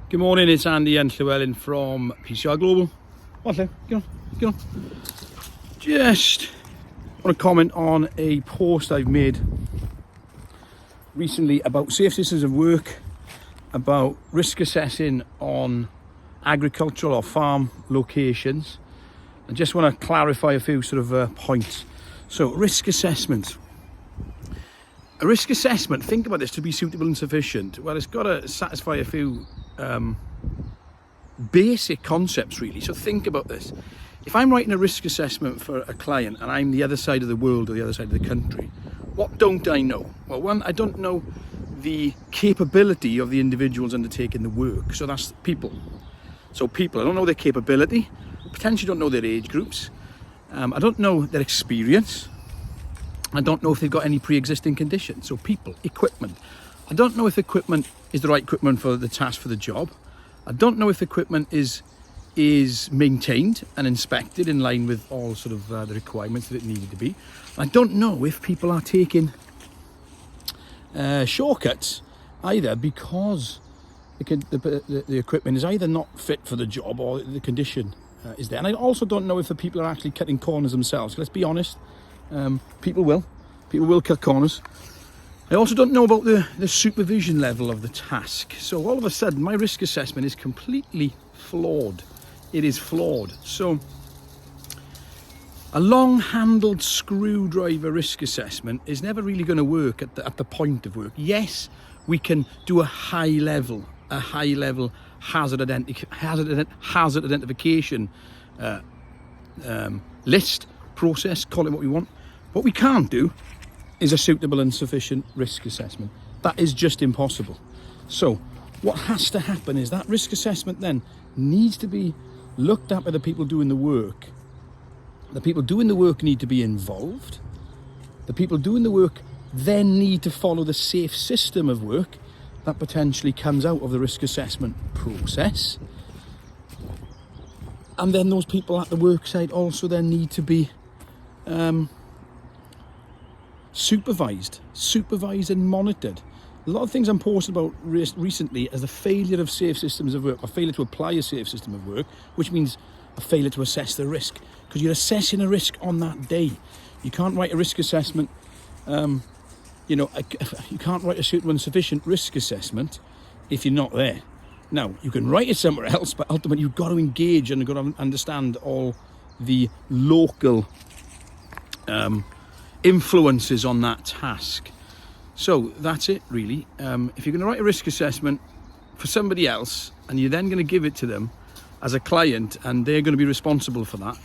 Good morning, it's Andy and Llewellyn from PCR Global. What, Lew? Get on. Just want to comment on a post I've made recently about safe systems of work, about risk assessing on agricultural or farm locations. I just want to clarify a few sort of points. So, risk assessment. A risk assessment, think about this, to be suitable and sufficient. Well, it's got to satisfy a few basic concepts, really. So think about this. If I'm writing a risk assessment for a client and I'm the other side of the world or the other side of the country, what don't I know? Well, one, I don't know the capability of the individuals undertaking the work. So that's people. So people, I don't know their capability, potentially don't know their age groups. I don't know their experience. I don't know if they've got any pre-existing conditions. So people, equipment. I don't know if equipment is the right equipment for the task for the job. I don't know if equipment is maintained and inspected in line with all sort of the requirements that it needed to be. I don't know if people are taking shortcuts either because the equipment is either not fit for the job or the condition is there. And I also don't know if the people are actually cutting corners themselves. Let's be honest. People will cut corners. I also don't know about the supervision level of the task. So all of a sudden my risk assessment is completely flawed. It is flawed. So a long-handled screwdriver risk assessment is never really going to work at the point of work. Yes, we can do a high level hazard identification list process, call it what we want. What we can't do is a suitable and sufficient risk assessment. That is just impossible. So what has to happen is that risk assessment then needs to be looked at by the people doing the work. The people doing the work need to be involved. The people doing the work then need to follow the safe system of work that potentially comes out of the risk assessment process. And then those people at the work site also then need to be supervised and monitored. A lot of things I'm posting about recently as the failure of safe systems of work, or failure to apply a safe system of work, which means a failure to assess the risk, because you're assessing a risk on that day. You can't write a risk assessment, you can't write a suitable and sufficient risk assessment if you're not there. Now, you can write it somewhere else, but ultimately you've got to engage and you've got to understand all the local influences on that task. So that's it, really. If you're going to write a risk assessment for somebody else and you're then going to give it to them as a client and they're going to be responsible for that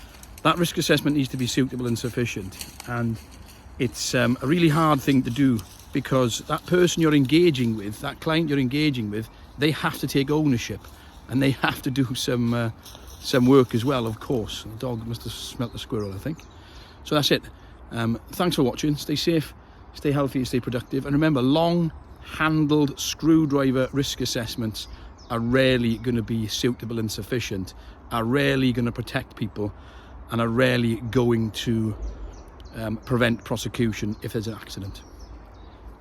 risk assessment needs to be suitable and sufficient. And it's a really hard thing to do, because that person you're engaging with, that client you're engaging with, they have to take ownership and they have to do some work as well, of course. The dog must have smelt the squirrel, I think. So that's it. Thanks for watching. Stay safe, stay healthy, stay productive. And remember, long-handled screwdriver risk assessments are rarely going to be suitable and sufficient, are rarely going to protect people, and are rarely going to prevent prosecution if there's an accident.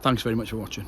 Thanks very much for watching.